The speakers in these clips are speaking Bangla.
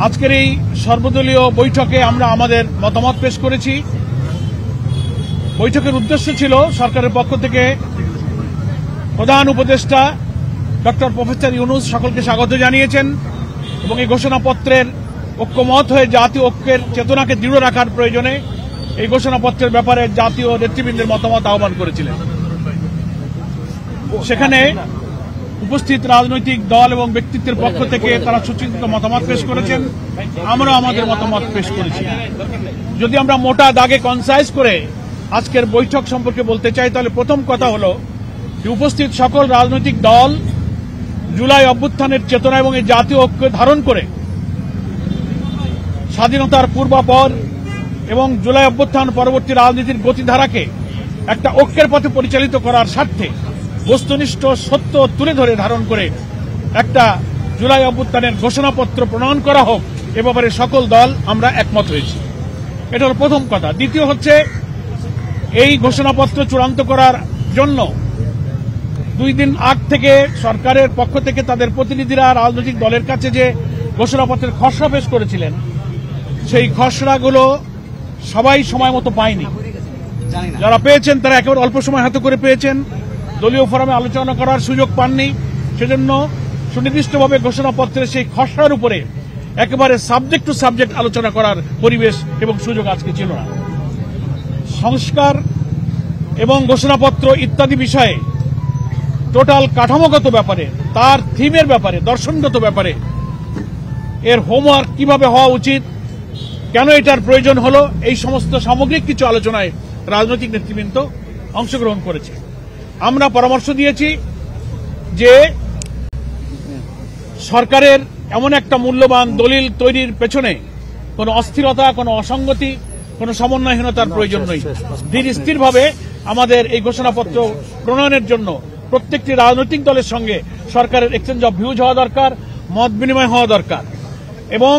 আজকের এই সর্বদলীয় বৈঠকে আমরা আমাদের মতামত পেশ করেছি। বৈঠকের উদ্দেশ্য ছিল সরকারের পক্ষ থেকে প্রধান উপদেষ্টা ডক্টর প্রফেসর ইউনূস সকলকে স্বাগত জানিয়েছেন এবং এই ঘোষণাপত্রের ঐক্যমত হয়ে জাতীয় ঐক্যের চেতনাকে দৃঢ় রাখার প্রয়োজনে এই ঘোষণাপত্রের ব্যাপারে জাতীয় নেতৃবৃন্দের মতামত আহ্বান করেছিলেন। সেখানে উপস্থিত রাজনৈতিক দল এবং ব্যক্তিত্বের পক্ষ থেকে তারা সুচিন্তিত মতামত পেশ করেছেন, আমরা আমাদের মতামত পেশ করেছি। যদি আমরা মোটা দাগে কনসাইজ করে আজকের বৈঠক সম্পর্কে বলতে চাই, তাহলে প্রথম কথা হল যে উপস্থিত সকল রাজনৈতিক দল জুলাই অভ্যুত্থানের চেতনা এবং এই জাতীয় ঐক্য ধারণ করে স্বাধীনতার পূর্বাপর এবং জুলাই অভ্যুত্থান পরবর্তী রাজনীতির গতিধারাকে একটা ঐক্যের পথে পরিচালিত করার স্বার্থে বস্তুনিষ্ঠ সত্য তুলে ধরে ধারণ করে একটা জুলাই অভ্যুত্থানের ঘোষণাপত্র প্রণয়ন করা হোক, এ ব্যাপারে সকল দল আমরা একমত হয়েছি। এটা হল প্রথম কথা। দ্বিতীয় হচ্ছে, এই ঘোষণাপত্র চূড়ান্ত করার জন্য 2 দিন আগ থেকে সরকারের পক্ষ থেকে তাদের প্রতিনিধিরা রাজনৈতিক দলের কাছে যে ঘোষণাপত্রের খসড়া পেশ করেছিলেন, সেই খসড়াগুলো সবাই সময় মতো পায়নি। যারা পেয়েছেন তারা একেবারে অল্প সময় হাতে করে পেয়েছেন, দলীয় ফোরামে আলোচনা করার সুযোগ পাননি। সেজন্য সুনির্দিষ্টভাবে ঘোষণাপত্রের সেই খসড়ার উপরে একেবারে সাবজেক্ট টু সাবজেক্ট আলোচনা করার পরিবেশ এবং সুযোগ আজকে ছিল না। সংস্কার এবং ঘোষণাপত্র ইত্যাদি বিষয়ে টোটাল কাঠামোগত ব্যাপারে, তার থিমের ব্যাপারে, দর্শনগত ব্যাপারে এর হোমওয়ার্ক কিভাবে হওয়া উচিত, কেন এটার প্রয়োজন হলো, এই সমস্ত সামগ্রিক কিছু আলোচনায় রাজনৈতিক নেতৃবৃন্দ অংশগ্রহণ করেছে। আমরা পরামর্শ দিয়েছি যে সরকারের এমন একটা মূল্যবান দলিল তৈরির পেছনে কোনো অস্থিরতা, কোনো অসঙ্গতি, কোনো সমন্বয়হীনতার প্রয়োজন নেই। ধীর স্থিরভাবে আমাদের এই ঘোষণাপত্র প্রণয়নের জন্য প্রত্যেকটি রাজনৈতিক দলের সঙ্গে সরকারের এক্সচেঞ্জ অব ভিউজ হওয়া দরকার, মত বিনিময় হওয়া দরকার। এবং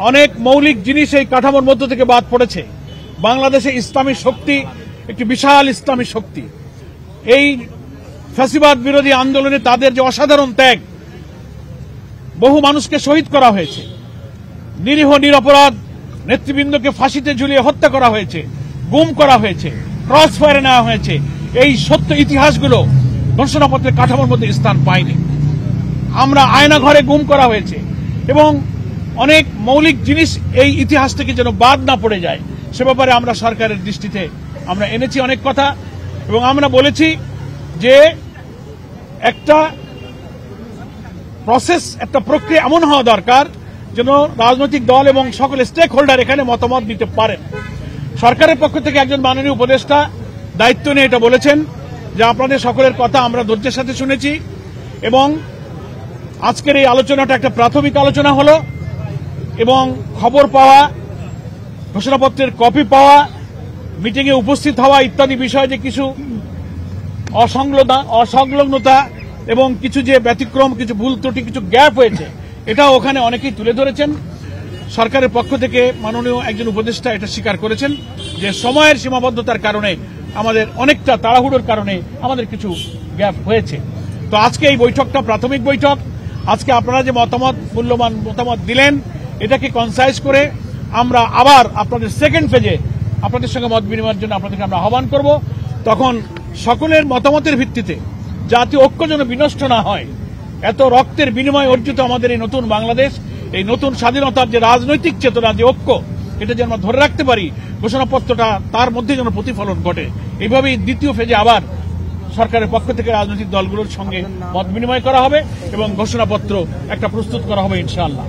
অনেক মৌলিক জিনিস এই কাঠামোর মধ্য থেকে বাদ পড়েছে। বাংলাদেশে ইসলামী শক্তি একটি বিশাল ইসলামী শক্তি। এই ফ্যাসিবাদ বিরোধী আন্দোলনে তাদের যে অসাধারণ ত্যাগ, বহু মানুষকে শহীদ করা হয়েছে, নিরীহ নিরপরাধ নেতৃবৃন্দকে ফাঁসিতে ঝুলিয়ে হত্যা করা হয়েছে, গুম করা হয়েছে, ক্রস ফায়ারে নেওয়া হয়েছে। এই সত্য ইতিহাসগুলো ঘোষণাপত্রের কাঠামোর মধ্যে স্থান পায়নি। আমরা আয়না ঘরে গুম করা হয়েছে এবং অনেক মৌলিক জিনিস এই ইতিহাস থেকে যেন বাদ না পড়ে যায়, সে ব্যাপারে আমরা সরকারের দৃষ্টিতে আমরা এনেছি অনেক কথা। এবং আমরা বলেছি যে একটা প্রসেস, একটা প্রক্রিয়া এমন হওয়া দরকার যেন রাজনৈতিক দল এবং সকল স্টেক হোল্ডার এখানে মতামত দিতে পারেন। সরকারের পক্ষ থেকে একজন মাননীয় উপদেষ্টা দায়িত্ব নিয়ে এটা বলেছেন যে আপনাদের সকলের কথা আমরা ধৈর্যের সাথে শুনেছি এবং আজকের এই আলোচনাটা একটা প্রাথমিক আলোচনা হলো এবং খবর পাওয়া, ঘোষণাপত্রের কপি পাওয়া, মিটিংয়ে উপস্থিত হওয়া ইত্যাদি বিষয়ে যে কিছু অসংলগ্নতা এবং কিছু যে ব্যতিক্রম, কিছু ভুল ত্রুটি, কিছু গ্যাপ হয়েছে, এটাও ওখানে অনেকেই তুলে ধরেছেন। সরকারের পক্ষ থেকে মাননীয় একজন উপদেষ্টা এটা স্বীকার করেছেন যে সময়ের সীমাবদ্ধতার কারণে, আমাদের অনেকটা তাড়াহুড়োর কারণে আমাদের কিছু গ্যাপ হয়েছে। তো আজকে এই বৈঠকটা প্রাথমিক বৈঠক। আজকে আপনারা যে মূল্যবান মতামত দিলেন, এটাকে কনসাইজ করে আমরা আবার আপনাদের সেকেন্ড ফেজে আপনাদের সঙ্গে মত বিনিময়ের জন্য আপনাদেরকে আমরা আহ্বান করব। তখন সকলের মতামতের ভিত্তিতে জাতীয় ঐক্য যেন বিনষ্ট না হয়, এত রক্তের বিনিময় অর্জিত আমাদের এই নতুন বাংলাদেশ, এই নতুন স্বাধীনতার যে রাজনৈতিক চেতনা, যে ঐক্য, এটা যেন আমরা ধরে রাখতে পারি, ঘোষণাপত্রটা তার মধ্যে যেন প্রতিফলন ঘটে। এইভাবেই দ্বিতীয় ফেজে আবার সরকারের পক্ষ থেকে রাজনৈতিক দলগুলোর সঙ্গে মত বিনিময় করা হবে এবং ঘোষণাপত্র একটা প্রস্তুত করা হবে ইনশাআল্লাহ।